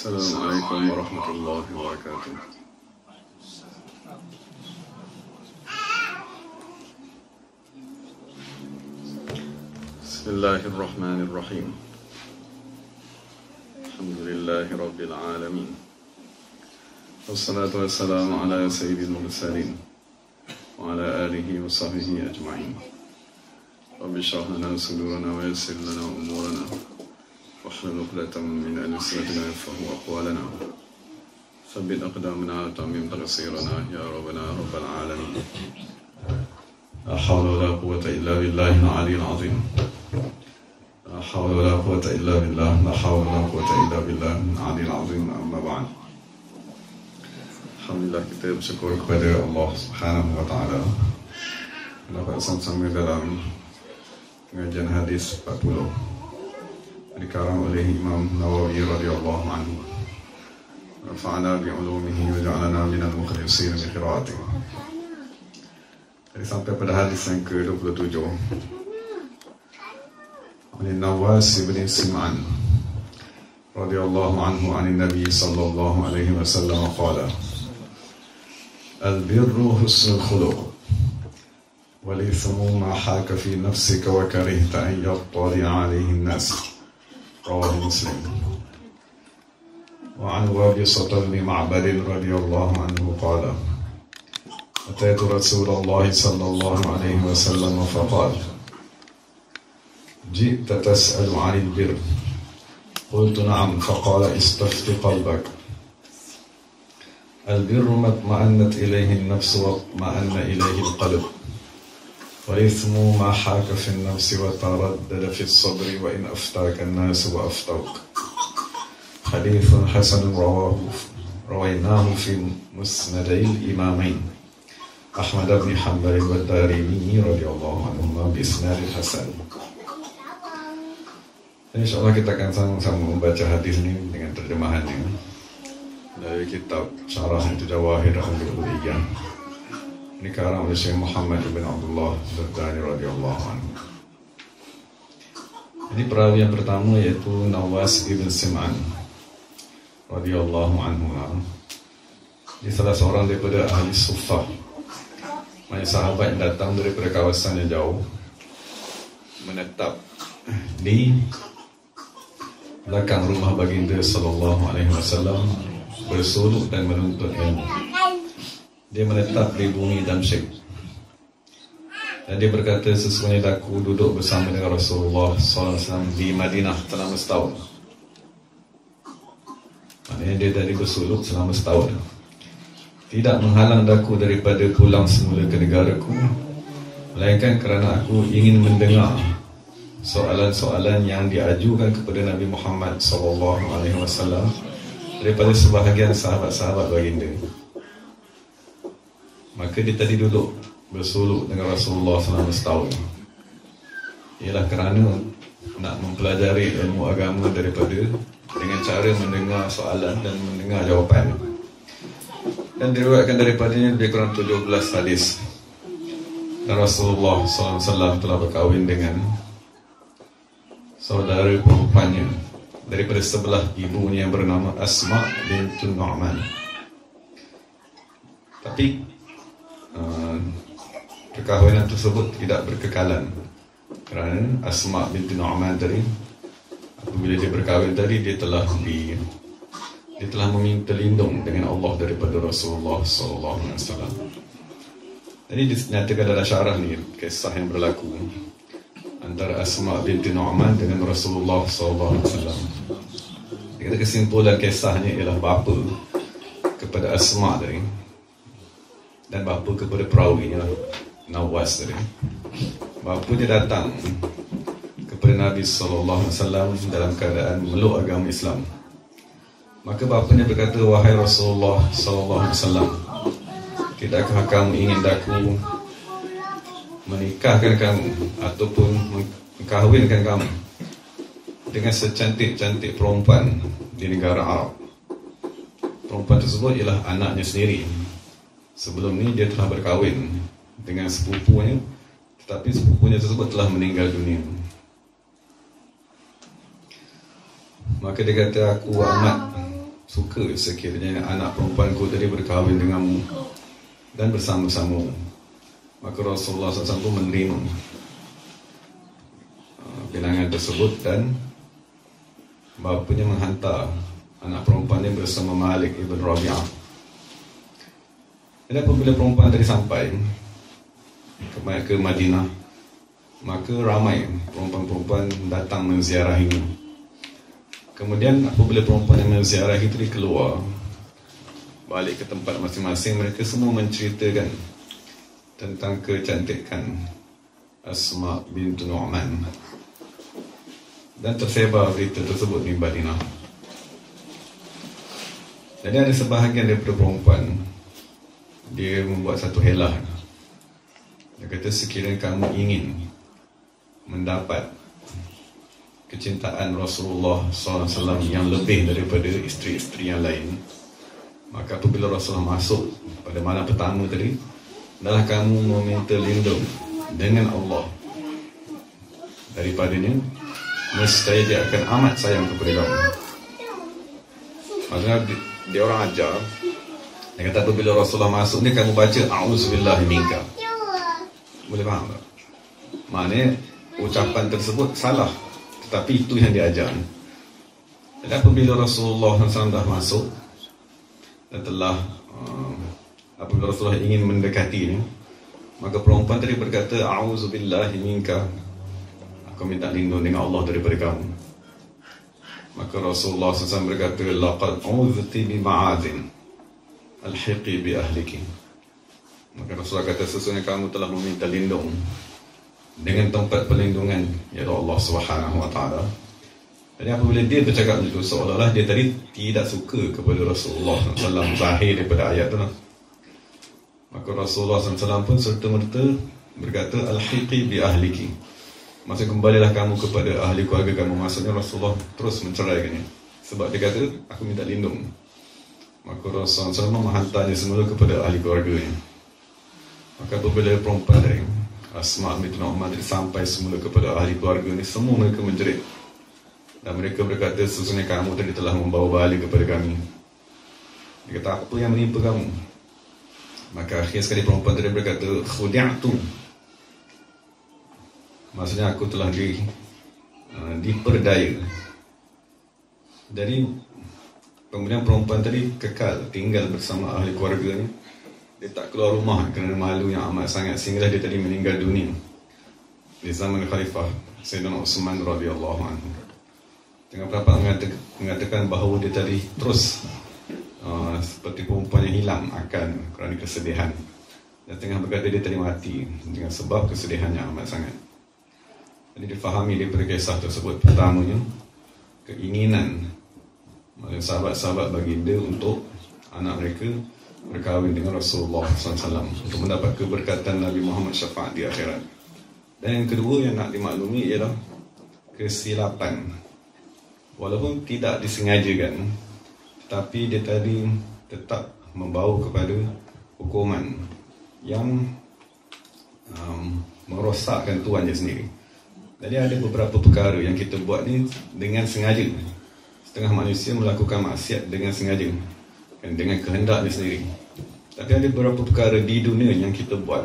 Assalamualaikum warahmatullahi wabarakatuh. Bismillahirrahmanirrahim. Alhamdulillahi rabbil alamin. Wassalatu wassalamu ala sayyidil mursalin wa ala alihi wa sahbihi ajma'in. Rabbi shrah lana sudurana wa yassir lana umurana واحلل عقدة من ألسنتنا يفقهوا أقوالنا ثبت أقدامنا وتمم تقصيرنا يا ربنا رب العالمين. لا حول ولا قوة إلا بالله العلي العظيم. لا حول ولا قوة إلا بالله. لا حول ولا قوة إلا بالله العلي العظيم. أما بعد. Alhamdulillah, kita bersyukur kepada Allah Subhanahu wa taala dapat sama-sama dalam pengajian hadis 40 dikarang oleh Imam Nawawi radhiyallahu anhu. Nafa'ana bi'ulumihi wa ja'alana minal mukhlisin bi qiraatihi. Jadi sampai pada hadis yang ke-27. Ani Nawas bin Sim'an radhiyallahu anhu anin Nabi sallallahu alaihi wasallam qala: Al-birru husnul khuluq wal ithmu ma haka fi nafsika wa karihta an yattali 'alaihi an-nas. رواه مسلم. وعن وابصة بن معبد رضي الله عنه قال: أتيت رسول الله صلى الله عليه وسلم فقال: جئت تسأل عن البر؟ قلت نعم. فقال: استفت قلبك. البر ما اطمأنت إليه النفس واطمأن إليه القلب، والإثم ما حاك في النفس وتردد في الصدر وإن أفتاك الناس وأفتوك. حديث حسن رويناه في مسندي الإمامين أحمد بن حنبل والدارمي رضي الله عنهما بإسناد حسن. InsyaAllah kita akan sama-sama membaca hadis ini dengan terjemahannya dari kitab Syarah Jawahir Al-Uluhiyah dikarang oleh Syekh Muhammad bin Abdullah Al-Dani radhiyallahu anhu. Ini perawi yang pertama yaitu Nawas bin Sim'an radhiyallahu anhu. Dia salah seorang daripada ahli Suffah, banyak sahabat yang datang daripada kawasan yang jauh menetap di belakang rumah baginda sallallahu alaihi wasallam bersuluk dan menuntut ilmu. Dia menetap di bumi Damsyik. Dan dia berkata, sesungguhnya aku duduk bersama dengan Rasulullah SAW di Madinah selama setahun. Maknanya dia dari bersuluk selama setahun. Tidak menghalang aku daripada pulang semula ke negaraku, melainkan kerana aku ingin mendengar soalan-soalan yang diajukan kepada Nabi Muhammad SAW daripada sebahagian sahabat-sahabat baginda. Maka dia tadi duduk bersuluk dengan Rasulullah selama setahun. Ialah kerana nak mempelajari ilmu agama daripada dengan cara mendengar soalan dan mendengar jawapan. Dan diriwayatkan daripadanya lebih kurang 17 hadis. Dan Rasulullah SAW telah berkahwin dengan saudara perempuannya daripada sebelah ibunya yang bernama Asma bintun Nu'man. Tapi perkahwinan tersebut tidak berkekalan kerana Asma binti Nu'man tadi, apabila dia berkahwin tadi, dia telah meminta lindung dengan Allah daripada Rasulullah SAW. Jadi dinyatakan dalam syarah ni kisah yang berlaku antara Asma binti Nu'man dengan Rasulullah SAW. Kita kesimpulan kisahnya ialah bapa kepada Asma tadi dan bapa kepada perawinya Nawas tadi. Bapa dia datang kepada Nabi SAW dalam keadaan meluk agama Islam. Maka bapanya berkata, wahai Rasulullah SAW, tidakkah kamu ingin aku menikahkan kamu ataupun mengkahwinkan kamu dengan secantik-cantik perempuan di negara Arab? Perempuan tersebut ialah anaknya sendiri. Sebelum ni dia telah berkahwin dengan sepupunya, tetapi sepupunya tersebut telah meninggal dunia. Maka dia kata, aku amat suka sekiranya anak perempuanku tadi berkahwin denganmu dan bersama-sama. Maka Rasulullah SAW pun menerima bilangan tersebut dan bapanya menghantar anak perempuannya bersama Malik ibn Rabi'ah. Dan apabila perempuan tadi sampai ke Madinah, maka ramai perempuan-perempuan datang menziarahinya. Kemudian apabila perempuan yang menziarahi itu keluar balik ke tempat masing-masing, mereka semua menceritakan tentang kecantikan Asma bintu Nu'man, dan tersebar berita tersebut di Madinah. Jadi ada sebahagian daripada perempuan, dia membuat satu helah. Dia kata, sekiranya kamu ingin mendapat kecintaan Rasulullah SAW yang lebih daripada isteri-isteri yang lain, maka apabila Rasulullah masuk pada malam pertama tadi, adalah kamu meminta lindung dengan Allah daripadanya, nescaya dia akan amat sayang kepada kamu. Maksudnya dia orang ajar. Dia kata apabila Rasulullah masuk ni, kamu baca a'udzubillahi minka. Boleh faham tak? Maknanya ucapan tersebut salah, tetapi itu yang diajar. Dan apabila Rasulullah SAW dah masuk dan telah apabila Rasulullah ingin mendekati ni, maka perempuan tadi berkata, a'udzubillahi minka, aku minta lindung dengan Allah daripada kamu. Maka Rasulullah SAW berkata, laqad a'udzuti bi ma'adin alhiqi bi ahliki. Maka Rasulullah kata, sesungguhnya kamu telah meminta lindung dengan tempat perlindungan, iaitu Allah SWT. Jadi apabila dia bercakap itu, seolah-olah dia tadi tidak suka kepada Rasulullah SAW, zahir daripada ayat itu. Maka Rasulullah SAW pun serta-merta berkata, alhiqi bi ahliki, maksudnya kembalilah kamu kepada ahli keluarga kamu. Maksudnya Rasulullah terus menceraikannya, sebab dia kata, aku minta lindung. Maka Rasulullah SAW menghantarnya semula kepada ahli keluarganya. Maka apabila perempuan dari Asma bintu Nu'man sampai semula kepada ahli keluarga ni, semua mereka menjerit dan mereka berkata, sesungguhnya kamu tadi telah membawa balik kepada kami. Dia kata, apa yang menimpa kamu? Maka akhir sekali perempuan tadi berkata, khudi'tu, maksudnya aku telah diperdaya. Jadi kemudian perempuan tadi kekal tinggal bersama ahli keluarganya. Dia tak keluar rumah kerana malu yang amat sangat, sehingga dia tadi meninggal dunia di zaman Khalifah Sayyidina Utsman radhiyallahu anhu. Tengah pendapat mengatakan bahawa dia tadi terus seperti perempuan yang hilang akal kerana kesedihan, dan tengah berkata dia tadi mati dengan sebab kesedihan yang amat sangat. Jadi difahami daripada kisah tersebut, pertamanya keinginan sahabat-sahabat baginda untuk anak mereka berkahwin dengan Rasulullah SAW untuk mendapat keberkatan Nabi Muhammad syafaat di akhirat. Dan yang kedua yang nak dimaklumi ialah kesilapan, walaupun tidak disengajakan, tapi dia tadi tetap membawa kepada hukuman yang merosakkan tuannya sendiri. Jadi ada beberapa perkara yang kita buat ni dengan sengaja. Setengah manusia melakukan maksiat dengan sengaja dan dengan kehendaknya sendiri. Tapi ada beberapa perkara di dunia yang kita buat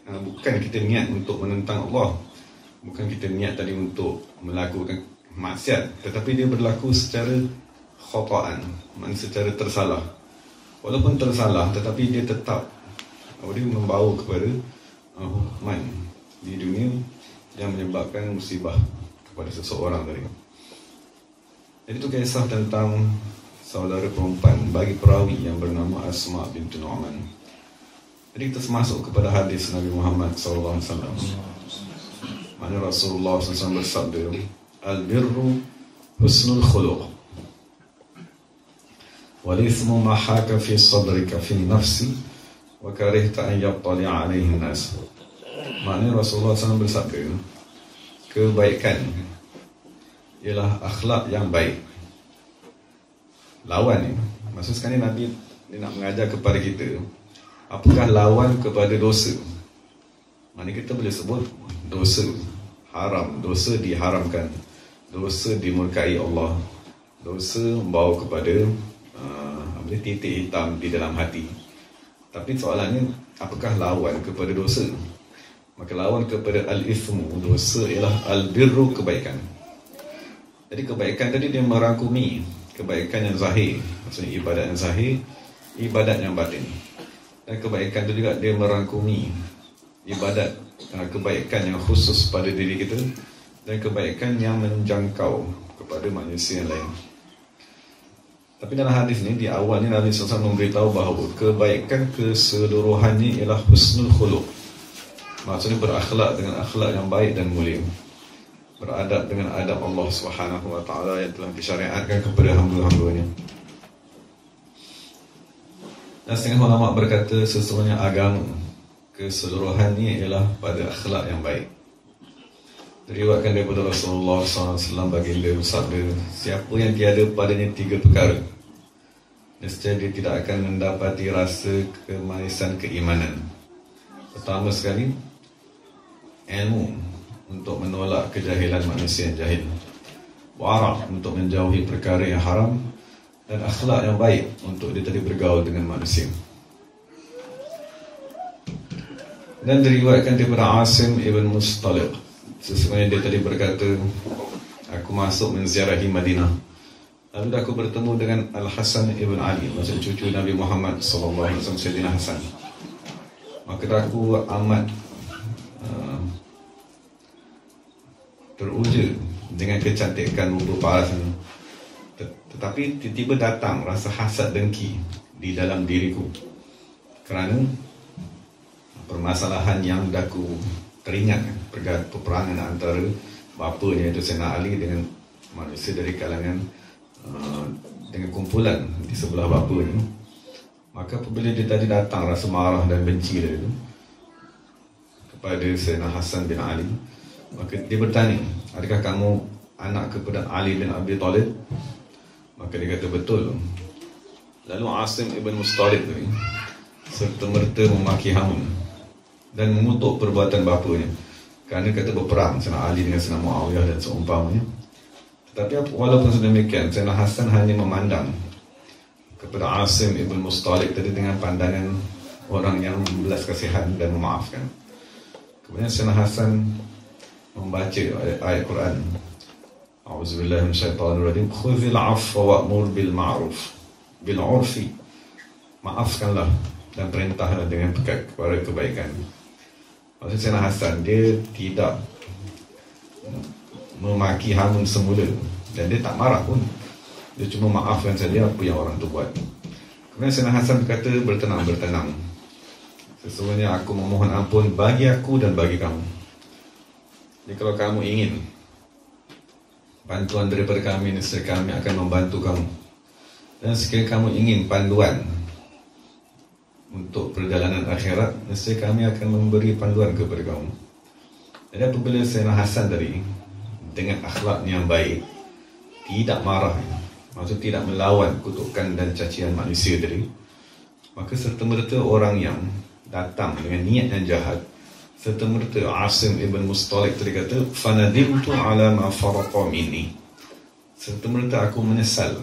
bukan kita niat untuk menentang Allah, bukan kita niat tadi untuk melakukan maksiat, tetapi dia berlaku secara khata'an, maksudnya secara tersalah. Walaupun tersalah, tetapi dia tetap dia membawa kepada hukuman di dunia yang menyebabkan musibah kepada seseorang tadi. Jadi itu kisah tentang saudara perempuan bagi perawi yang bernama Asma bintu Nu'man. Jadi kita masuk kepada hadis Nabi Muhammad SAW. Mana Rasulullah SAW bersabda, al-birru husnul khuluq, wal ithmu ma haka fi sadrika fi nafsi wa karihta an yattali'a alaihi nas. Maknanya Rasulullah SAW bersabda, kebaikan ialah akhlak yang baik. Lawan ni, maksud sekarang ni Nabi dia nak mengajar kepada kita apakah lawan kepada dosa. Mana kita boleh sebut dosa haram, dosa diharamkan, dosa dimurkai Allah, Dosa membawa kepada titik hitam di dalam hati. Tapi soalannya, apakah lawan kepada dosa? Maka lawan kepada al-ithmu, dosa, ialah al-birru, kebaikan. Jadi kebaikan tadi dia merangkumi kebaikan yang zahir, maksudnya ibadat yang zahir, ibadat yang batin. Dan kebaikan itu juga dia merangkumi ibadat, kebaikan yang khusus pada diri kita, dan kebaikan yang menjangkau kepada manusia yang lain. Tapi dalam hadis ni, di awal ni Nabi SAW memberitahu bahawa kebaikan keseluruhannya ialah husnul khuluq. Maksudnya berakhlak dengan akhlak yang baik dan mulia, beradab dengan adab Allah SWT yang telah disyariatkan kepada hamba-hambanya. Dan setengah ulama berkata sesungguhnya agama keseluruhannya ialah pada akhlak yang baik. Diriwayatkan daripada Rasulullah SAW baginda bersabda, siapa yang tiada padanya 3 perkara, nescaya dia tidak akan mendapati rasa kemanisan keimanan. Pertama sekali, ilmu untuk menolak kejahilan manusia yang jahil, wara' untuk menjauhi perkara yang haram, dan akhlak yang baik untuk dia tadi bergaul dengan manusia. Dan diriwayatkan daripada Asim ibn Mustaliq, sesungguhnya dia tadi berkata, aku masuk menziarahi Madinah, lalu aku bertemu dengan Al-Hasan ibn Ali, maksud cucu Nabi Muhammad SAW, Sayyidina Hasan. Maka aku amat teruja dengan kecantikan muka paras ini. Tetapi tiba-tiba datang rasa hasad dengki di dalam diriku kerana permasalahan yang aku teringat, peperangan antara bapanya iaitu Sayyidina Ali dengan manusia dari kalangan dengan kumpulan di sebelah bapa ni. Maka apabila dia tadi datang rasa marah dan benci dia itu kepada Sayyidina Hasan bin Ali, maka dia bertanya, adakah kamu anak kepada Ali bin Abi Talib? Maka dia kata betul. Lalu Asim ibn Mustaliq ni serta-merta memaki hamun dan mengutuk perbuatan bapanya, kerana kata berperang Sayyidina Ali dengan Sayyidina Muawiyah dan seumpamanya. Tetapi walaupun sedemikian, Sayyidina Hasan hanya memandang kepada Asim ibn Mustaliq tadi dengan pandangan orang yang membelas kasihan dan memaafkan. Kemudian Sayyidina Hasan membaca ayat Quran, A'udzubillahi minasyaitonirrajim, khudhil 'afwa wa'mur bil ma'ruf bil 'urfi, maafkanlah dan perintahlah dengan kepada kebaikan. Maksud Sayyidina Hasan, dia tidak memaki hamun semula dan dia tak marah pun, dia cuma maafkan saja apa yang orang tu buat. Kemudian Sayyidina Hasan berkata, bertenang, sesungguhnya aku memohon ampun bagi aku dan bagi kamu. Jadi kalau kamu ingin bantuan daripada kami, nescaya kami akan membantu kamu. Dan sekiranya kamu ingin panduan untuk perjalanan akhirat, nescaya kami akan memberi panduan kepada kamu. Jadi apabila Sayyidina Hasan tadi dengan akhlak yang baik, tidak marah, maksud tidak melawan kutukan dan cacian manusia tadi, maka serta-merta orang yang datang dengan niat yang jahat, serta-merta Asim ibn Mustaliq tadi kata, fanadimtu ala ma faraqa minni, serta-merta aku menyesal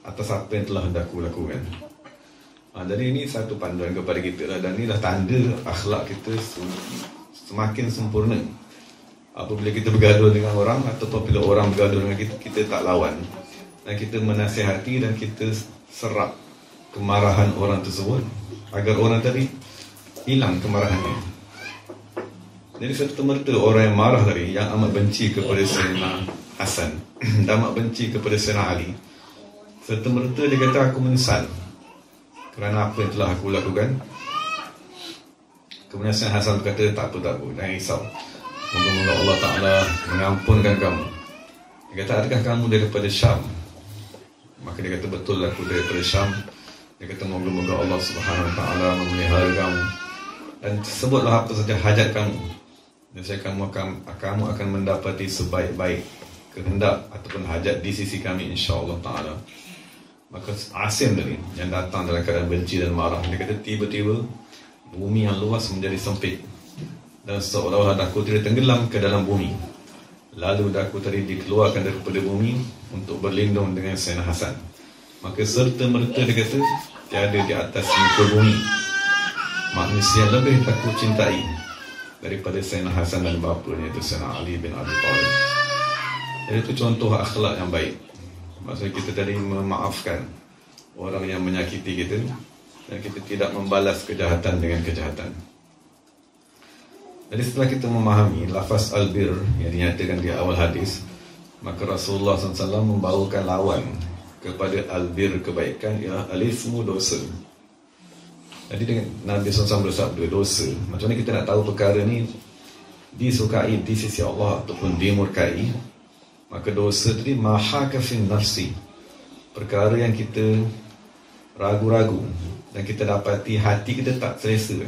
atas apa yang telah aku lakukan. Jadi ini satu panduan kepada kita lah, dan inilah tanda akhlak kita semakin sempurna. Apabila kita bergaduh dengan orang, atau apabila orang bergaduh dengan kita, kita tak lawan, dan kita menasihati dan kita serap kemarahan orang tersebut agar orang tadi hilang kemarahannya. Jadi serta-merta orang yang marah tadi, yang amat benci kepada Sayyidina Hasan dan amat benci kepada Sayyidina Ali, serta-merta dia kata, aku menyesal kerana apa yang telah aku lakukan. Kemudian Sayyidina Hasan berkata, tak apa, jangan risau, moga-moga Allah Ta'ala mengampunkan kamu. Dia kata, adakah kamu daripada Syam? Maka dia kata, betul aku daripada Syam. Dia kata, moga-moga Allah Subhanahu Wa Ta'ala memelihara kamu, dan sebutlah apa saja hajat kamu, dan kamu akan mendapati sebaik-baik kehendak ataupun hajat di sisi kami, insya-Allah Ta'ala. Maka Asim tadi yang datang dalam keadaan benci dan marah, dia kata tiba-tiba bumi yang luas menjadi sempit, dan seolah-olah aku tidak tenggelam ke dalam bumi. Lalu daku tadi dikeluarkan daripada bumi untuk berlindung dengan Sayyidina Hasan. Maka serta-merta dia kata tiada di atas muka bumi manusia lebih aku cintai daripada Sayyidina Hasan dan bapanya itu Sayyidina Ali bin Abi Thalib. Jadi itu contoh akhlak yang baik. Maksudnya kita tadi memaafkan orang yang menyakiti kita dan kita tidak membalas kejahatan dengan kejahatan. Jadi setelah kita memahami lafaz albir yang dinyatakan di awal hadis, maka Rasulullah SAW membawakan lawan kepada albir kebaikan ialah alifmu dosa. Jadi dengan Nabi SAW bersabda dosa, macam mana kita nak tahu perkara ni disukai di sisi Allah ataupun dimurkai? Maka dosa tadi mahaka fin nafsi, perkara yang kita ragu-ragu dan kita dapati hati kita tak selesa,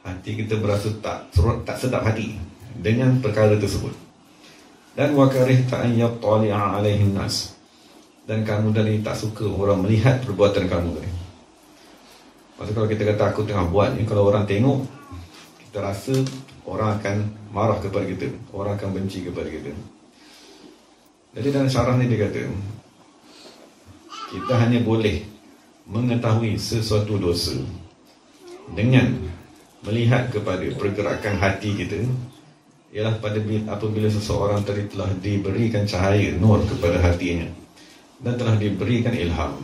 hati kita berasa tak sedap hati dengan perkara tersebut. Dan wa karihta an yattali'a alaihin nas, dan kamu tadi tak suka orang melihat perbuatan kamu tadi. Maksud kalau kita kata aku tengah buat ni, kalau orang tengok, kita rasa orang akan marah kepada kita, orang akan benci kepada kita. Jadi dalam syarah ni dia kata, kita hanya boleh mengetahui sesuatu dosa dengan melihat kepada pergerakan hati kita, ialah apabila seseorang tadi telah diberikan cahaya nur kepada hatinya dan telah diberikan ilham.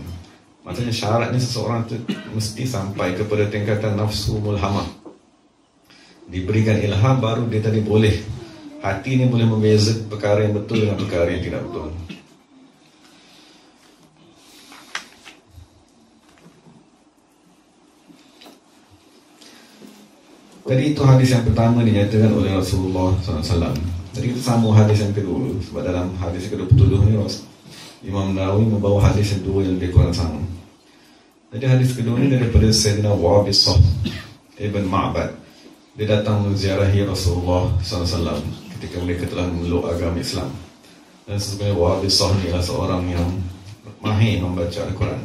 Maksudnya syaratnya seseorang itu mesti sampai kepada tingkatan nafsu mulhamah, diberikan ilham, baru dia tadi boleh, hati ini boleh membeza perkara yang betul dengan perkara yang tidak betul. Jadi itu hadis yang pertama dinyatakan oleh Rasulullah SAW. Jadi kita sambung hadis yang kedua, sebab dalam hadis ke-27 ni Imam Nawawi membawa hadis yang dua yang lebih kurang sama. Jadi hadis kedua ni daripada Sayyidina Wabisah Ibn Ma'bad. Dia datang menziarahi Rasulullah SAW ketika mereka telah memeluk agama Islam. Dan sebenarnya Wabisah ni adalah seorang yang mahir membaca Al-Quran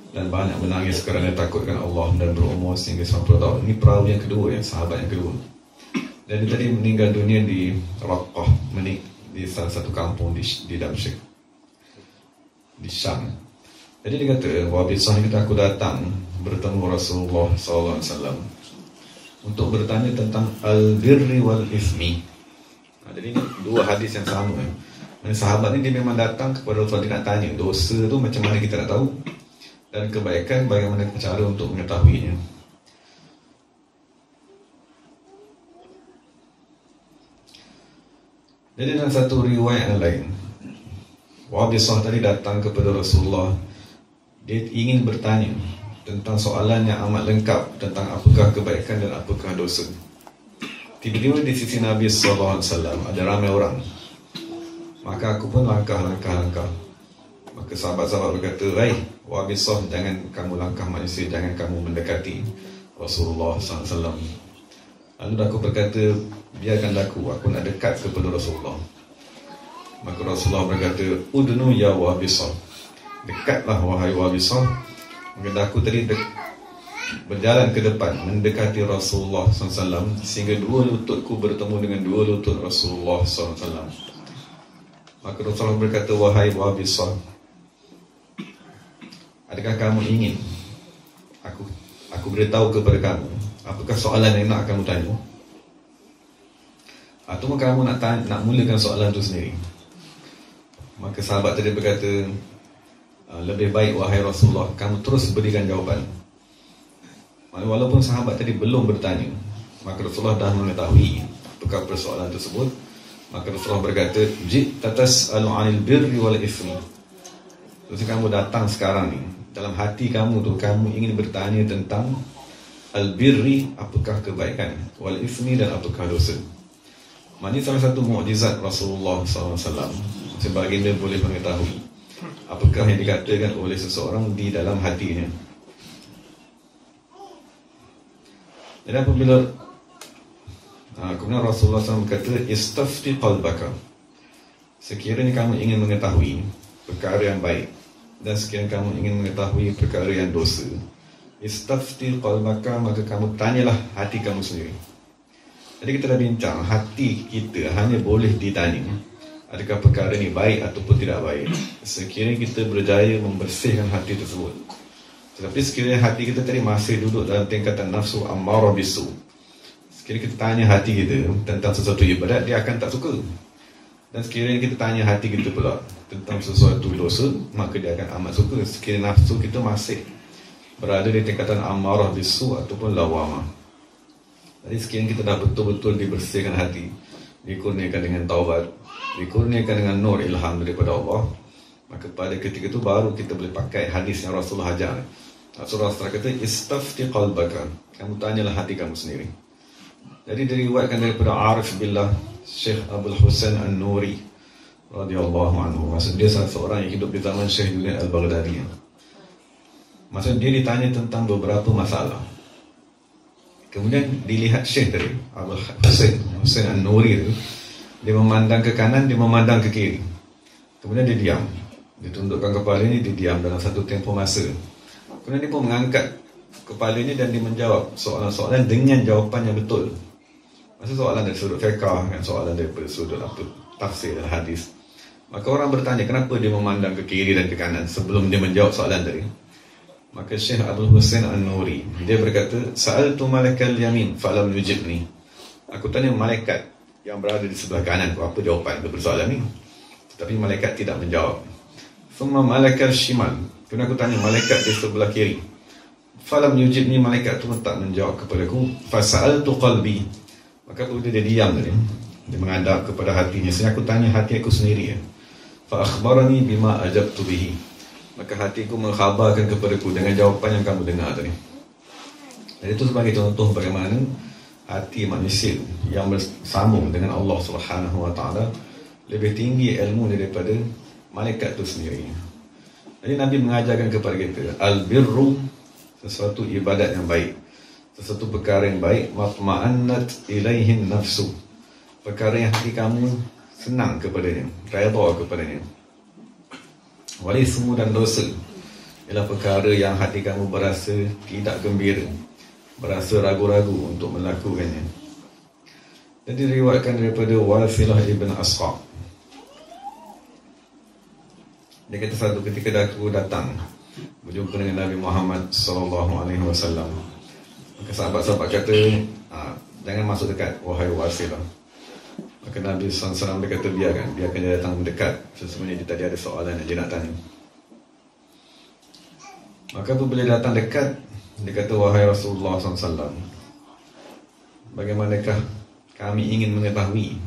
dan banyak menangis kerana takutkan Allah dan berumur sehingga 90 tahun. Ini perawi yang kedua, yang sahabat yang kedua. Dan dia tadi meninggal dunia di Raqqah, di salah satu kampung di Damsyik, di Syam. Jadi dia kata, Wabisah ni kata, aku datang bertemu Rasulullah SAW untuk bertanya tentang al-birri wal-ithmi. Jadi ini dua hadis yang sama. Sahabat ni dia memang datang kepada Rasulullah, dia nak tanya dosa tu macam mana kita nak tahu, dan kebaikan bagaimana cara untuk mengetahuinya. Jadi dalam satu riwayat yang lain, Wabisah tadi datang kepada Rasulullah. Dia ingin bertanya tentang soalan yang amat lengkap tentang apakah kebaikan dan apakah dosa. Tiba-tiba di sisi Nabi SAW ada ramai orang. Maka aku pun langkah. Maka sahabat-sahabat berkata, "Hai Wabisah, jangan kamu langkah manusia, jangan kamu mendekati Rasulullah SAW." Lalu aku berkata, biarkan aku nak dekat kepada Rasulullah. Maka Rasulullah berkata, "Udnu ya Wabisah." Dekatlah wahai Wabisah. Maka aku tadi berjalan ke depan mendekati Rasulullah SAW sehingga dua lututku bertemu dengan dua lutut Rasulullah SAW. Maka Rasulullah berkata, "Wahai Wabisah, adakah kamu ingin aku beritahu kepada kamu apakah soalan yang nak kamu tanya? Atau kamu nak mulakan soalan itu sendiri?" Maka sahabat tadi berkata, "Lebih baik wahai Rasulullah, kamu terus berikan jawapan." Walaupun sahabat tadi belum bertanya, maka Rasulullah dah mengetahui apakah persoalan tersebut. Maka Rasulullah berkata, "Ji'ta tas'alu 'anil birri wal ithmi." Terus kamu datang sekarang ni, dalam hati kamu tu kamu ingin bertanya tentang al-birri, apakah kebaikan, wal ithmi, dan apakah dosa. Ini salah satu mukjizat Rasulullah SAW. Sebaginda boleh mengetahui apakah yang dikatakan oleh seseorang di dalam hatinya. Dan apabila kemudian Rasulullah SAW berkata, "Istafti qalbaka." Sekiranya kamu ingin mengetahui perkara yang baik dan sekiranya kamu ingin mengetahui perkara yang dosa, istafti qalbaka, maka kamu tanyalah hati kamu sendiri. Jadi kita dah bincang, hati kita hanya boleh ditanya adakah perkara ni baik ataupun tidak baik. Sekiranya kita berjaya membersihkan hati tersebut. Tetapi sekiranya hati kita tadi masih duduk dalam tingkatan nafsu ammarah bisu, sekiranya kita tanya hati kita tentang sesuatu ibadat, dia akan tak suka. Dan sekiranya kita tanya hati kita pula tentang sesuatu dosa, maka dia akan amat suka. Sekiranya nafsu kita masih berada di tingkatan ammarah bisu ataupun lawamah. Jadi sekiranya kita dah betul-betul dibersihkan hati, dikurniakan dengan taubat, dikurniakan dengan nur ilham daripada Allah, maka pada ketika itu baru kita boleh pakai hadis yang Rasulullah ajar. Rasulullah kata, istafti qalbaka, kamu tanyalah hati kamu sendiri. Jadi diriwayatkan daripada Arif Billah Syekh Abdul Husain An-Nuri radhiyallahu anhu. Maksud dia salah seorang yang hidup di zaman Syekh Junaid Al-Baghdadi. Maksud dia ditanya tentang beberapa masalah. Kemudian dilihat Syekh tadi, Abdul Husain An-Nuri itu, dia memandang ke kanan, dia memandang ke kiri. Kemudian dia diam. Dia tundukkan kepala ini, dia diam dalam satu tempoh masa. Kemudian dia pun mengangkat kepala ini dan dia menjawab soalan-soalan dengan jawapan yang betul. Maksud soalan dari sudut fiqh, kan, soalan daripada sudut tafsir dan hadis. Maka orang bertanya, kenapa dia memandang ke kiri dan ke kanan sebelum dia menjawab soalan tadi? Maka Syekh Abdul Husain An-Nuri, dia berkata, sa'altu malakal yamin falam yujibni. Aku tanya malaikat yang berada di sebelah kanan, apa jawapan kepada soalan ni? Tetapi malaikat tidak menjawab. Thumma malakal shimal, kemudian aku tanya malaikat di sebelah kiri. Falam yujibni, malaikat tu tak menjawab kepadaku. Fasa'altu qalbi, maka apabila dia diam tadi, dia menghadap kepada hatinya. Saya aku tanya hati aku sendiri. Fa akhbarani bima ajabtu bihi, maka hatiku mengkhabarkan kepadaku dengan jawapan yang kamu dengar tadi. Dan itu sebagai contoh bagaimana hati manusia yang bersambung dengan Allah Subhanahu Wa Taala lebih tinggi ilmu daripada malaikat itu sendiri. Jadi Nabi mengajarkan kepada kita al-birru, sesuatu ibadat yang baik, sesuatu perkara yang baik, matma'annat ilaihin nafsu, perkara yang hati kamu senang kepadanya, redha kepadanya. Walismu, dan dosa ialah perkara yang hati kamu berasa tidak gembira, berasa ragu-ragu untuk melakukannya. Jadi diriwayatkan daripada Wasilah ibn Asqa, dia kata satu ketika aku datang berjumpa dengan Nabi Muhammad SAW, maka sahabat-sahabat kata, jangan masuk dekat wahai Wasilah. Maka Nabi SAW berkata, biarkan dia datang mendekat, sesungguhnya dia tadi ada soalan yang dia nak tanya. Maka apabila dia datang dekat, dia kata, wahai Rasulullah SAW, bagaimanakah kami ingin mengetahui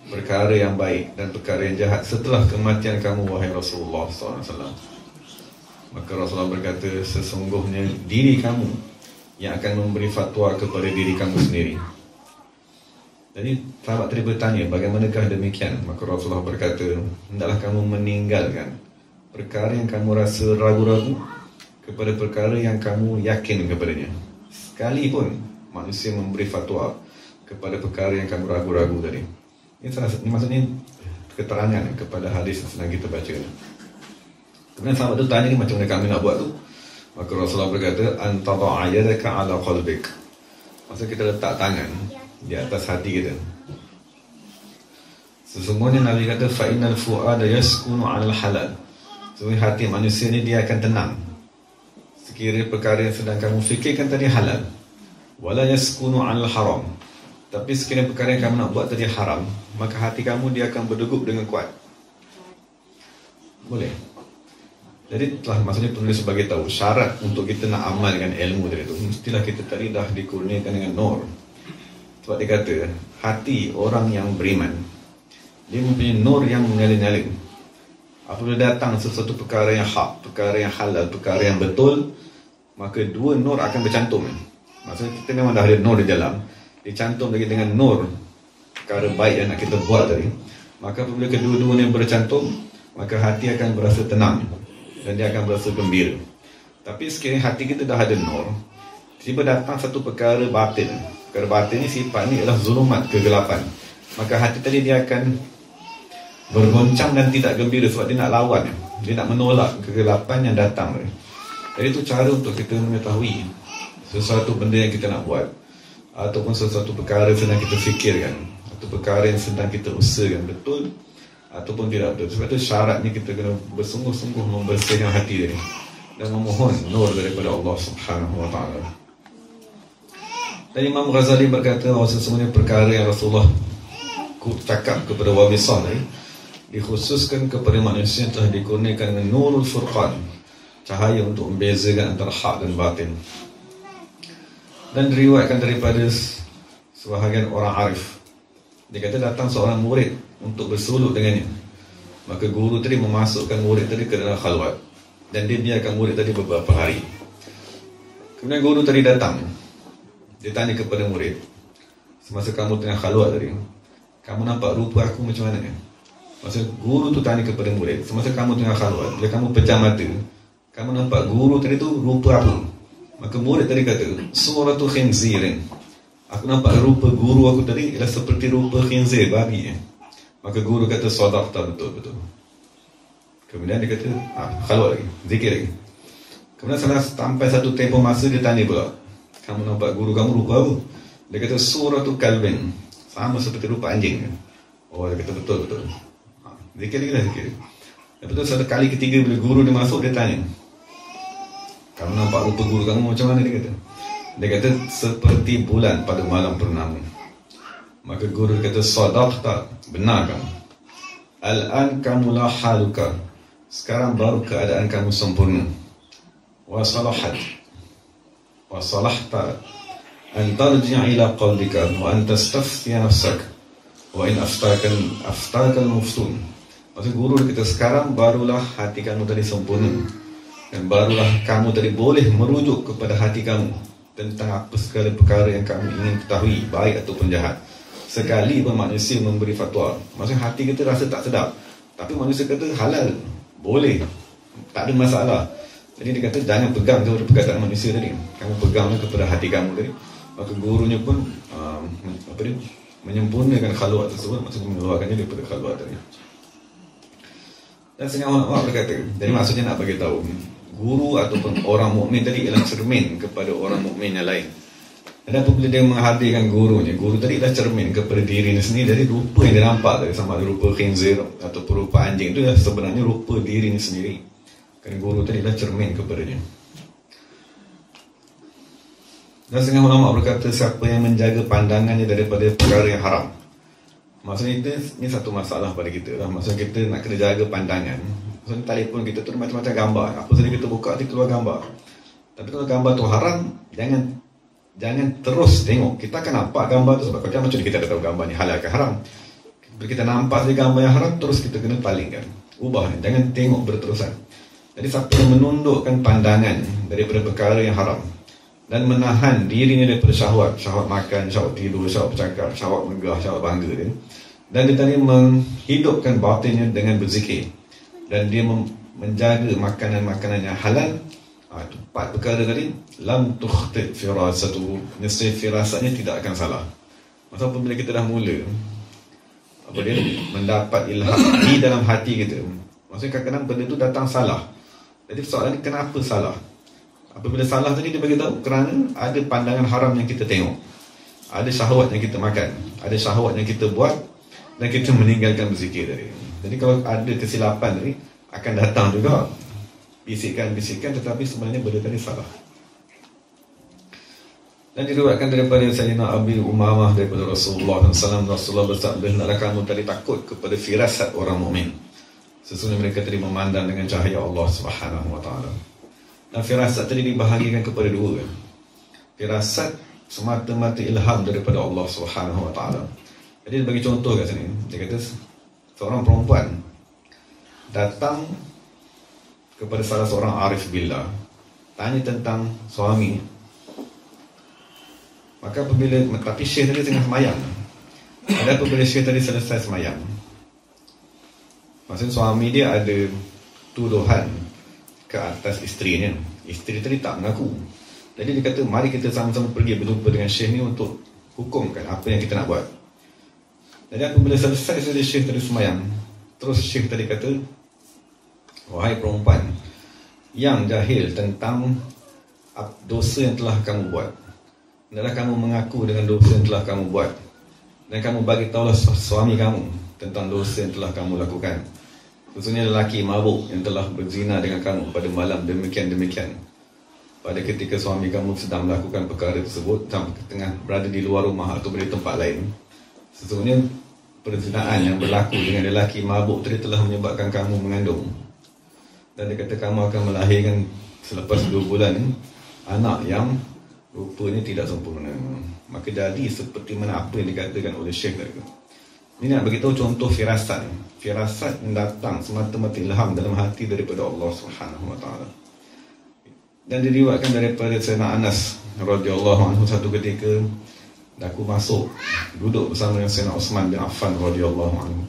perkara yang baik dan perkara yang jahat setelah kematian kamu, wahai Rasulullah SAW. Maka Rasulullah berkata, sesungguhnya diri kamu yang akan memberi fatwa kepada diri kamu sendiri. Jadi sahabat tadi bertanya, bagaimanakah demikian? Maka Rasulullah berkata, hendaklah kamu meninggalkan perkara yang kamu rasa ragu-ragu kepada perkara yang kamu yakin kepadanya. Sekalipun manusia memberi fatwa kepada perkara yang kamu ragu-ragu tadi. Ini maksudnya keterangan kepada hadis yang sedang kita baca. Kemudian sahabat itu tanya, ni macam mana kami nak buat tu? Maka Rasulullah berkata, antadha yadaka ala qalbik. Maksudnya kita letak tangan di atas hati kita. Sesungguhnya Nabi kata, fa'innal fu'ada yaskunu 'alal halal. Sesungguhnya hati manusia ni dia akan tenang sekiranya perkara yang sedang kamu fikirkan tadi halal. Wala yaskunu 'alal haram. Tapi sekiranya perkara yang kamu nak buat tadi haram, maka hati kamu dia akan berdegup dengan kuat. Boleh. Jadi telah maksudnya penulis sebagai tahu syarat untuk kita nak amalkan ilmu tadi itu, mestilah kita tadi dah dikurniakan dengan nur. Sebab dia kata, hati orang yang beriman, dia mempunyai nur yang menyala-nyala. Apabila datang sesuatu perkara yang hak, perkara yang halal, perkara yang betul, maka dua nur akan bercantum. Maksudnya kita memang dah ada nur di dalam, dicantum lagi dengan nur perkara baik yang nak kita buat tadi. Maka apabila kedua-duanya bercantum, maka hati akan berasa tenang dan dia akan berasa gembira. Tapi sekiranya hati kita dah ada nur, tiba datang satu perkara batin. Perkara batin ni sifat ni adalah zulumat, kegelapan. Maka hati tadi dia akan bergoncang dan tidak gembira sebab dia nak lawan, dia nak menolak kegelapan yang datang. Jadi itu cara untuk kita mengetahui sesuatu benda yang kita nak buat, ataupun sesuatu perkara sedang kita fikirkan, atau perkara yang sedang kita usahakan betul ataupun tidak betul. Sebab itu syaratnya kita kena bersungguh-sungguh membersihkan hati ini dan memohon nur daripada Allah Subhanahu wa taala. Dan Imam Ghazali berkata bahawa sesungguhnya perkara yang Rasulullah cakap kepada Wabisah tadi dikhususkan kepada manusia yang telah dikurniakan dengan Nurul Furqan, cahaya untuk membezakan antara hak dan batin. Dan diriwayatkan daripada sebahagian orang arif, dia kata datang seorang murid untuk bersuluk dengannya. Maka guru tadi memasukkan murid tadi ke dalam khalwat dan dia biarkan murid tadi beberapa hari. Kemudian guru tadi datang. Dia tanya kepada murid, semasa kamu tengah khalwat tadi, kamu nampak rupa aku macam mana? Masa guru tu tanya kepada murid, semasa kamu tengah khalwat, bila kamu pejam mata, kamu nampak guru tadi tu rupa apa? Maka murid tadi kata, suratu khinzirin. Aku nampak rupa guru aku tadi ialah seperti rupa khinzir, babi. Maka guru kata, sadaqta, betul-betul. Kemudian dia kata, khalwat lagi, zikir lagi. Kemudian sampai satu tempoh masa dia tanya pula, kamu nampak guru kamu rupa apa? Dia kata, suratu kalbin, sama seperti rupa anjing. Oh, dia kata, betul-betul. Zikir lagi lah, zikir. Lepas tu satu kali ketiga bila guru dia masuk, dia tanya, kamu nampak rupa guru kamu macam mana? Dia kata, seperti bulan pada malam purnama. Maka guru kata, sadaqta, benar kamu. Al-an kamu la haluka, sekarang baru keadaan kamu sempurna. Wa salahta an tarji'a ila qalbika wa an tastaftiya nafsak wa in aftaka al-muftun. Maksud guru kata, sekarang barulah hati kamu tadi sempurna dan barulah kamu tadi boleh merujuk kepada hati kamu tentang apa segala perkara yang kamu ingin ketahui, baik ataupun jahat. Sekali pun manusia memberi fatwa, maksudnya hati kita rasa tak sedap, tapi manusia kata halal, boleh, tak ada masalah. Jadi dia kata jangan pegang kepada perkataan manusia tadi, kamu peganglah kepada hati kamu tadi. Maka gurunya pun menyempurnakan khalwat tersebut, maksudnya mengeluarkannya daripada khalwat tadi. Dan setengah ulama berkata, jadi maksudnya nak bagi tahu, guru ataupun orang mukmin tadi ialah cermin kepada orang mukmin yang lain. Dan apabila dia menghadirkan gurunya, guru tadi ialah cermin kepada dirinya sendiri. Dari rupa yang dia nampak tadi, sama ada rupa khinzir ataupun rupa anjing, itu sebenarnya rupa dirinya sendiri. Kerana guru tadi ialah cermin kepadanya. Dan setengah ulama berkata, siapa yang menjaga pandangannya daripada perkara yang haram. Maksudnya ini satu masalah pada kita lah. Maksudnya kita nak kena jaga pandangan. Maksudnya telefon kita tu macam-macam gambar, apa saja kita buka dia keluar gambar. Tapi kalau gambar tu haram, jangan terus tengok. Kita akan nampak gambar tu, sebab macam kita dah tahu gambar ni halal ke haram. Bila kita nampak saja gambar yang haram, terus kita kena palingkan, ubah, jangan tengok berterusan. Jadi siapa yang menundukkan pandangan daripada perkara yang haram dan menahan dirinya daripada syahwat makan, syahwat tidur, syahwat bercakap, syahwat megah, syahwat bangga dia, dan dia tadi menghidupkan batinnya dengan berzikir, dan dia menjaga makanan-makanan yang halal. Itu 4 perkara tadi, lam tukhti firasatu, nescaya firasatnya tidak akan salah. Maksudnya apabila kita dah mula dia mendapat ilham di dalam hati kita, maksudnya kadang-kadang benda tu datang salah. Jadi soalan ni, kenapa salah? Apabila salah tadi, dia beritahu kerana ada pandangan haram yang kita tengok, ada syahwat yang kita makan, ada syahwat yang kita buat, dan kita meninggalkan berzikir tadi. Jadi kalau ada kesilapan tadi, akan datang juga bisikan-bisikan, tetapi sebenarnya benda tadi salah. Dan diriwayatkan daripada Sayyidina Abi Umamah daripada Rasulullah SAW, Rasulullah bersabda, hendaklah kamu tadi takut kepada firasat orang mukmin. Sesungguhnya mereka tadi memandang dengan cahaya Allah Subhanahu wa taala. Dan firasat tadi dibahagikan kepada 2. Firasat semata-mata ilham daripada Allah Subhanahu wa taala. Jadi dia bagi contoh kat sini. Dia kata seorang perempuan datang kepada salah seorang arif billah, tanya tentang suami. Maka apabila, tapi syekh tadi tengah semayang. Ada apabila syekh tadi selesai semayang, maksudnya suami dia ada tuduhan ke atas isterinya. Isteri tadi tak mengaku. Jadi dia kata, mari kita sama-sama pergi berjumpa dengan syekh ni untuk hukumkan apa yang kita nak buat. Jadi apabila selesai syekh tadi semayang, terus syekh tadi kata, wahai perempuan yang jahil tentang dosa yang telah kamu buat, hendaklah kamu mengaku dengan dosa yang telah kamu buat, dan kamu bagi tahulah suami kamu tentang dosa yang telah kamu lakukan. Khususnya lelaki mabuk yang telah berzina dengan kamu pada malam demikian-demikian. Pada ketika suami kamu sedang melakukan perkara tersebut, tengah berada di luar rumah atau di tempat lain, sesungguhnya perzinaan yang berlaku dengan lelaki mabuk tadi telah menyebabkan kamu mengandung. Dan dia kata kamu akan melahirkan selepas 2 bulan anak yang rupanya tidak sempurna. Maka jadi seperti mana apa yang dikatakan oleh Syekh tadi. Ini nak beritahu contoh firasat. Firasat yang datang semata-mata ilham dalam hati daripada Allah Subhanahu Wa Taala. Dan diriwayatkan daripada Sayyidina Anas radhiyallahu anhu, satu ketika aku masuk duduk bersama dengan Sayyidina Uthman bin Affan radhiyallahu anhu.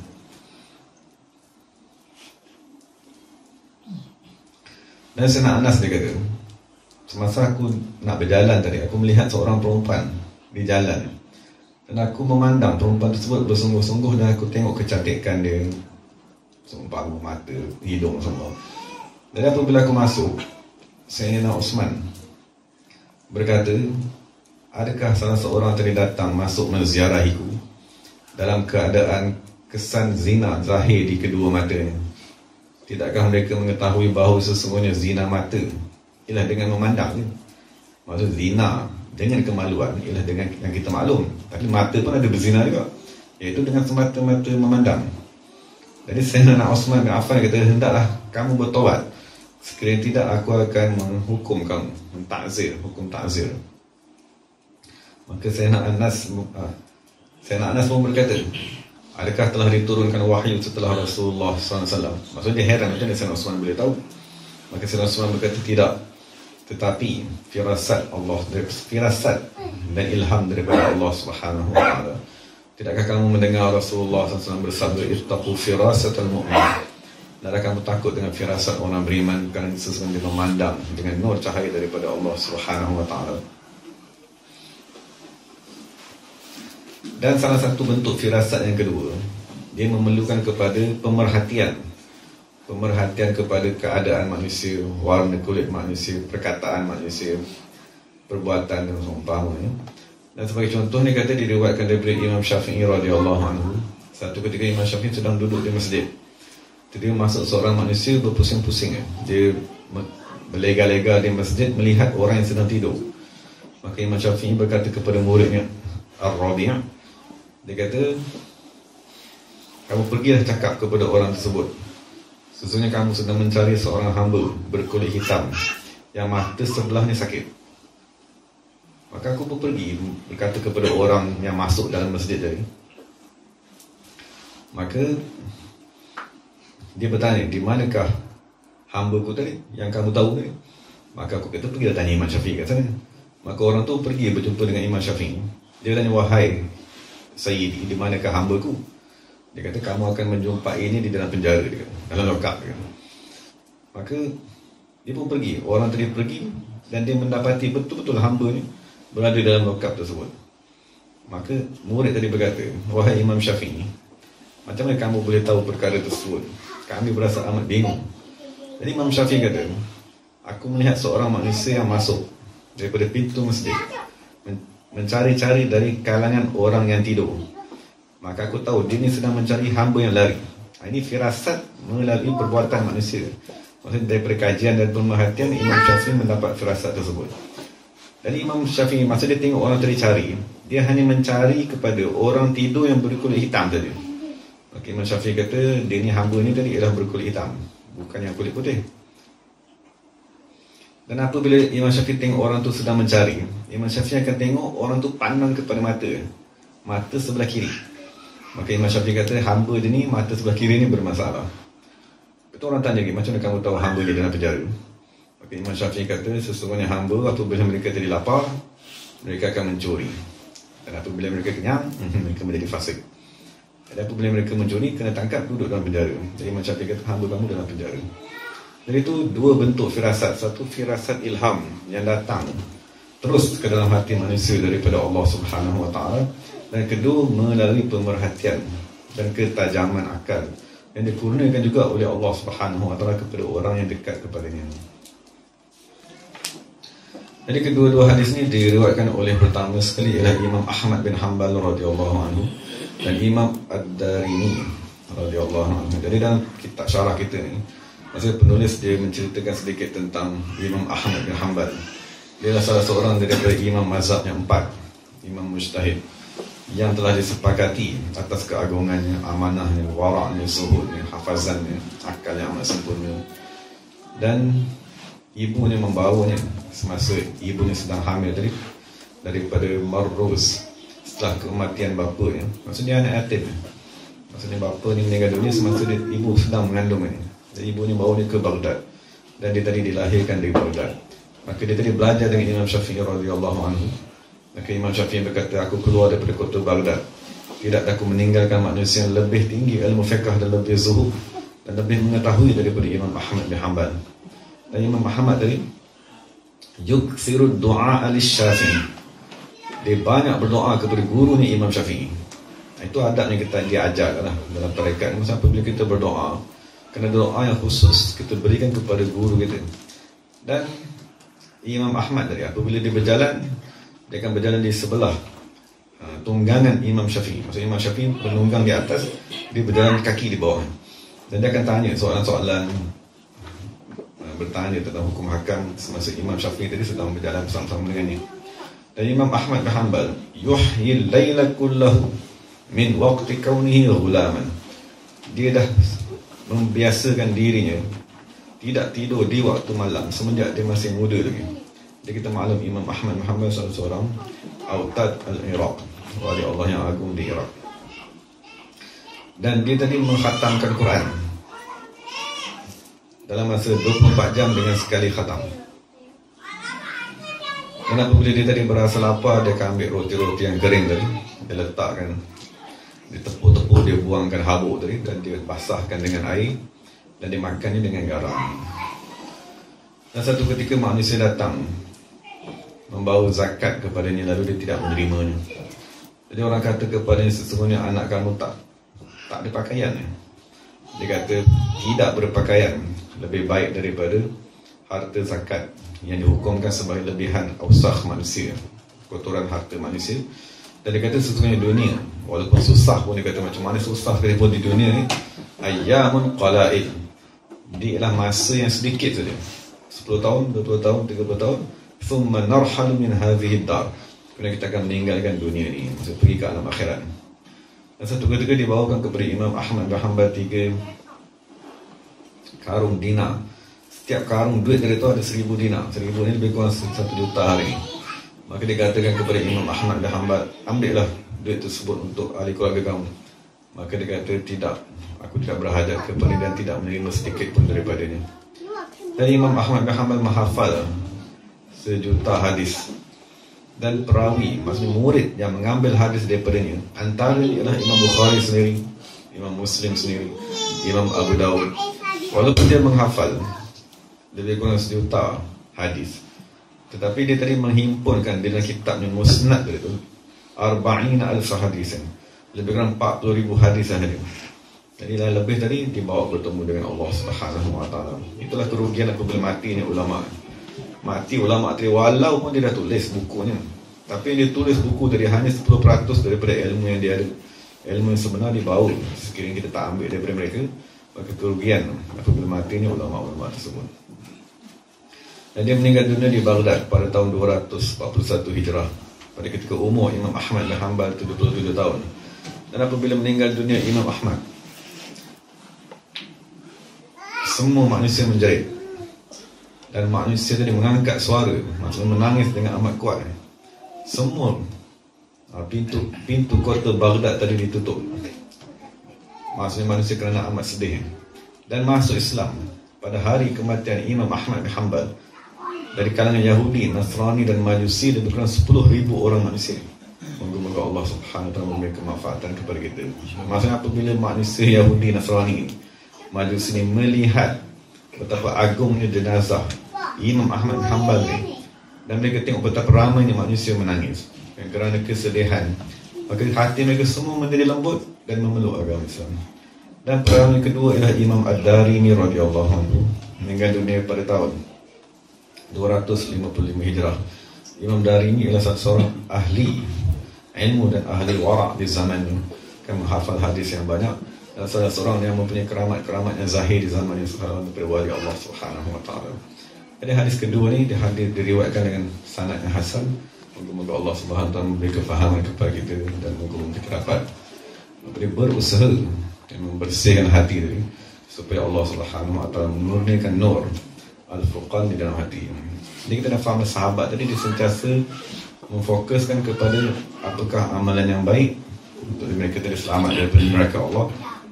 Dan Sayyidina Anas dia kata, semasa aku nak berjalan tadi, aku melihat seorang perempuan di jalan. Dan aku memandang perempuan tersebut bersungguh-sungguh, dan aku tengok kecantikan dia, seumpama mata, hidung semua. Dan apabila aku masuk, Sayyidina Uthman berkata, adakah salah seorang tadi datang masuk menziarahiku dalam keadaan kesan zina zahir di kedua matanya? Tidakkah mereka mengetahui bahawa sesungguhnya zina mata ialah dengan memandang? Maksud zina dengan kemaluan ialah dengan yang kita maklum, tapi mata pun ada berzina juga, iaitu dengan semata-mata memandang. Jadi Sayyidina Uthman bin Affan kata, hendaklah kamu bertaubat, sekiranya tidak aku akan menghukum kamu, hukum ta'zir. Maka Sayyidina Anas pun berkata, adakah telah diturunkan wahyu setelah Rasulullah SAW? Maksudnya heran macam mana Sayyidina Uthman boleh tahu. Maka Sayyidina Uthman berkata, tidak, tetapi firasat Allah, firasat dan ilham daripada Allah Subhanahu Wa Taala. Tidakkah kamu mendengar Rasulullah SAW bersabda, ittaqu firasatal mu'min, hendaklah kamu takut dengan firasat orang beriman, kerana sesungguhnya memandang dengan nur cahaya daripada Allah Subhanahu Wa Taala. Dan salah satu bentuk firasat yang kedua, dia memerlukan kepada pemerhatian kepada keadaan manusia, warna kulit manusia, perkataan manusia, perbuatan dan seumpamanya. Dan sebagai contoh ni kata diriwayatkan daripada Imam Syafi'i radhiyallahu anhu, satu ketika Imam Syafi'i sedang duduk di masjid, tiba-tiba masuk seorang manusia berpusing-pusing. Dia berlega-lega di masjid melihat orang yang sedang tidur. Maka Imam Syafi'i berkata kepada muridnya Ar-Rabi', dia kata, kamu pergilah cakap kepada orang tersebut, sesungguhnya kamu sedang mencari seorang hamba berkulit hitam yang mata sebelahnya sakit. Maka aku pun pergi berkata kepada orang yang masuk dalam masjid tadi. Maka dia bertanya, di manakah hamba ku tadi yang kamu tahu tadi? Maka aku kata, pergilah tanya Imam Syafi'i kat sana. Maka orang tu pergi berjumpa dengan Imam Syafi'i. Dia tanya, wahai Sayyidi, di manakah hamba ku? Dia kata, kamu akan menjumpai ini di dalam penjara, dia kata, dalam lokap, dia kata. Maka dia pun pergi. Orang tadi pergi dan dia mendapati betul-betul hamba ni berada dalam lokap tersebut. Maka murid tadi berkata, wahai Imam Syafi'i, macam mana kamu boleh tahu perkara tersebut? Kami berasa amat bingung. Jadi Imam Syafi'i kata, aku melihat seorang manusia yang masuk daripada pintu masjid, mencari-cari dari kalangan orang yang tidur. Maka aku tahu dia ni sedang mencari hamba yang lari. Ini firasat melalui perbuatan manusia. Maksudnya daripada kajian dan pemerhatian, Imam Syafi'i mendapat firasat tersebut. Jadi Imam Syafi'i, masa dia tengok orang tadi cari, dia hanya mencari kepada orang tidur yang berkulit hitam tadi. Maka Imam Syafi'i kata, dia ni hamba ni tadi ialah berkulit hitam, bukan yang kulit putih. Dan apabila Imam Syafi'i tengok orang tu sedang mencari, Imam Syafi'i akan tengok orang tu pandang kepada mata sebelah kiri. Maka Imam Syafi'i kata, hamba dia ni mata sebelah kiri ni bermasalah. Betul, orang tanya lagi, macam mana kamu tahu hamba dia dalam penjara? Maka Imam Syafi'i kata, sesungguhnya hamba apabila mereka jadi lapar, mereka akan mencuri. Dan apabila mereka kenyang, mereka menjadi fasik. Dan apabila mereka mencuri, kena tangkap, duduk dalam penjara. Jadi Imam Syafi'i kata, hamba kamu dalam penjara. Jadi itu dua bentuk firasat. Satu, firasat ilham yang datang terus ke dalam hati manusia daripada Allah Subhanahu Wa Taala. Dan kedua, melalui pemerhatian dan ketajaman akal yang dikurniakan juga oleh Allah Subhanahu Wa Taala kepada orang yang dekat kepadanya. Jadi kedua-dua hadis ini diriwayatkan oleh pertama sekali ialah Imam Ahmad bin Hanbal radhiyallahu anhu dan Imam Ad-Darimi radhiyallahu anhu. Jadi dalam kitab syarah kita ni, maksudnya penulis dia menceritakan sedikit tentang Imam Ahmad bin Hanbal. Dia adalah salah seorang daripada imam mazhab yang 4, imam mujtahid, yang telah disepakati atas keagungannya, amanahnya, waraknya, zuhudnya, hafazannya, akal yang amat sempurna. Dan ibunya membawanya semasa ibunya sedang hamil daripada Marruz setelah kematian bapanya. Maksudnya anak yatim. Maksudnya bapa ni meninggal dunia semasa ibu sedang mengandungnya. Jadi ibunya bawa dia ke Baghdad, dan dia tadi dilahirkan di Baghdad. Maka dia tadi belajar dengan Imam Syafi'i radhiyallahu anhu. Maka Imam Syafi'i berkata, aku keluar daripada kota Baghdad, tidak aku meninggalkan manusia yang lebih tinggi ilmu fiqh dan lebih zuhud dan lebih mengetahui daripada Imam Ahmad bin Hanbal. Dan Imam Ahmad tadi yuksiru du'a al-Syafi'i, dia banyak berdoa kepada gurunya Imam Syafi'i. Itu adabnya kita diajar lah dalam tarekat. Masa apabila kita berdoa, kena doa yang khusus kita berikan kepada guru kita. Dan Imam Ahmad tadi apabila dia berjalan, dia akan berjalan di sebelah tunggangan Imam Syafi'i. Maksudnya Imam Syafi'i menunggang di atas, dia berjalan kaki di bawah. Dan dia akan tanya soalan-soalan, bertanya tentang hukum hakam semasa Imam Syafi'i tadi sedang berjalan bersama-sama dengannya. Dan Imam Ahmad bin Hanbal yuhyil laila kullahu min waqti kaunihi ghulaman. Dia dah membiasakan dirinya tidak tidur di waktu malam semenjak dia masih muda lagi. Jadi kita maklum Imam Ahmad bin Hanbal salah seorang autad al-Iraq, wali Allah yang agung di Iraq. Dan dia tadi mengkhatamkan Quran dalam masa 24 jam dengan sekali khatam. Dan apabila dia tadi berasa lapar, dia akan ambil roti-roti yang kering tadi, dia letakkan, dia tepuk-tepuk, dia buangkan habuk tadi, dan dia basahkan dengan air, dan dia makannya dengan garam. Dan satu ketika manusia datang membawa zakat kepadanya, lalu dia tidak menerimanya. Jadi orang kata kepadanya, sesungguhnya anak kamu tak ada pakaian. Dia kata tidak berpakaian lebih baik daripada harta zakat yang dihukumkan sebagai lebihan ausakh manusia, kotoran harta manusia. Dan dia kata sesungguhnya dunia, walaupun susah pun, dia kata macam mana susah sekalipun di dunia ni, ayyamun qala'il, dia ialah masa yang sedikit saja, 10 tahun, 20 tahun, 30 tahun, thumma narhalu min hadhihi ad-dar, kemudian kita akan meninggalkan dunia ni, maksud pergi ke alam akhirat. Dan satu ketika dibawakan kepada Imam Ahmad bin Hanbal 3 karung dinar. Setiap karung duit dari itu ada 1000 dinar. 1000 ni lebih kurang 1 juta hari. Maka dia katakan kepada Imam Ahmad bin Hanbal, ambillah duit tersebut untuk ahli keluarga kamu. Maka dia kata, tidak, aku tidak berhajat kepada dan tidak menerima sedikit pun daripadanya. Dan Imam Ahmad bin Hanbal menghafal 1 juta hadis. Dan perawi, maksudnya murid yang mengambil hadis daripadanya, antaranya ialah Imam Bukhari sendiri, Imam Muslim sendiri, Imam Abu Dawud. Walaupun dia menghafal lebih kurang 1 juta hadis, tetapi dia tadi menghimpunkan dalam kitabnya Musnad itu 40,000 hadis, lebih kurang 40,000 hadis sahaja. Jadi lebih tadi dibawa bertemu dengan Allah Subhanahu wa taala. Itulah kerugian apabila matinya ulama. Mati ulama tadi walaupun dia dah tulis bukunya, tapi dia tulis buku dari hanya 10% daripada ilmu yang dia ada. Ilmu yang sebenar dibawa, sekiranya kita tak ambil daripada mereka, maka kerugian apabila matinya ulama-ulama tersebut. Dan dia meninggal dunia di Baghdad pada tahun 241 Hijrah, pada ketika umur Imam Ahmad bin Hanbal 77 tahun. Dan apabila meninggal dunia Imam Ahmad, semua manusia menjerit. Dan manusia tadi mengangkat suara, maksudnya menangis dengan amat kuat. Semua pintu kota Baghdad tadi ditutup. Maksudnya manusia kerana amat sedih. Dan masuk Islam pada hari kematian Imam Ahmad bin Hanbal dari kalangan Yahudi, Nasrani dan Majusi lebih kurang 10,000 orang manusia. Moga-moga Allah Subhanahu wa taala memberi kemanfaatan kepada kita. Maksudnya apabila manusia Yahudi, Nasrani, Majusi ini melihat betapa agungnya jenazah Imam Ahmad bin Hanbal ni, dan mereka tengok betapa ramainya manusia menangis kerana kesedihan, maka hati mereka semua menjadi lembut dan memeluk agama Islam. Dan perawi kedua ialah Imam Ad-Darimi radhiyallahu anhu, meninggal dunia pada tahun 255 Hijrah. Imam Darimi ialah seorang ahli ilmu dan ahli wara' di zaman ini, kan menghafal hadis yang banyak. salah seorang yang mempunyai keramat yang zahir di zaman yang sekarang daripada wali Allah Subhanahu wa taala. Jadi hadis kedua ni diriwayatkan dengan sanad yang hasan. Moga-moga Allah Subhanahu wa taala memberi kefahaman kepada kita dan moga-moga kita dapat berusaha dan membersihkan hati tadi supaya Allah Subhanahu wa taala memurnikan nur Al-Furqan di dalam hati. Jadi kita dah faham sahabat tadi dia sentiasa memfokuskan kepada apakah amalan yang baik untuk mereka tadi selamat daripada neraka Allah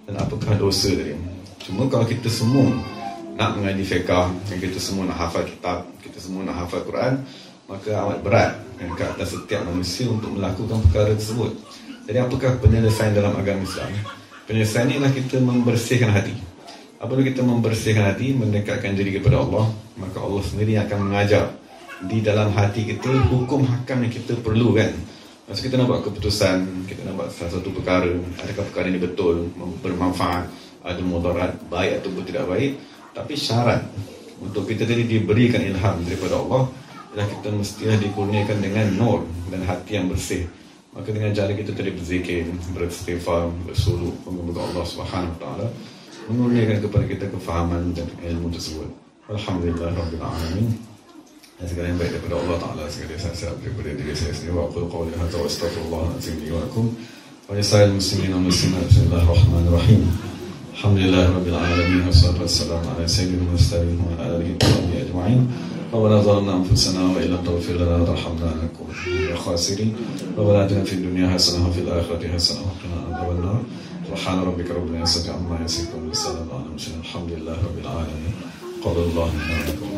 dan apakah dosa tadi. Cuma kalau kita semua nak mengaji fiqh, kita semua nak hafal kitab, kita semua nak hafal Quran, maka amat berat ke atas setiap manusia untuk melakukan perkara tersebut. Jadi apakah penyelesaian dalam agama Islam? Penyelesaian ini adalah kita membersihkan hati. Apabila kita membersihkan hati, mendekatkan diri kepada Allah, maka Allah sendiri akan mengajar di dalam hati kita hukum hakam yang kita perlukan. Maksud kita nak buat keputusan, kita nak buat salah satu perkara, adakah perkara ini betul, bermanfaat, ada mudarat, baik ataupun tidak baik. Tapi syarat untuk kita tadi diberikan ilham daripada Allah ialah kita mestilah dikurniakan dengan nur dan hati yang bersih. Maka dengan cara kita tadi berzikir, beristighfar, bersuluk, memoga Allah Subhanahu wa taala mengurniakan kepada kita kefahaman dan ilmu tersebut. Alhamdulillah rabbil alamin. Segala yang baik daripada Allah Taala, segala yang saya daripada diri saya sendiri. Wa aqulu qawli hadza wa astaghfirullahalazim li wa lakum wa lisa'il muslimin wal muslimat. Bismillahirrahmanirrahim. Alhamdulillah rabbil alamin wassalatu wassalamu ala sayyidil mursalin wa ala alihi wa sahbihi ajma'in. ربنا ظلمنا أنفسنا وإن لم تغفر لنا وترحمنا لنكون من الخاسرين ربنا آتنا في الدنيا حسنة وفي الآخرة حسنة وقنا عذاب النار سبحان ربك رب العزة عما يصفون والسلام على المرسلين الحمد لله رب العالمين قضى الله منا ولكم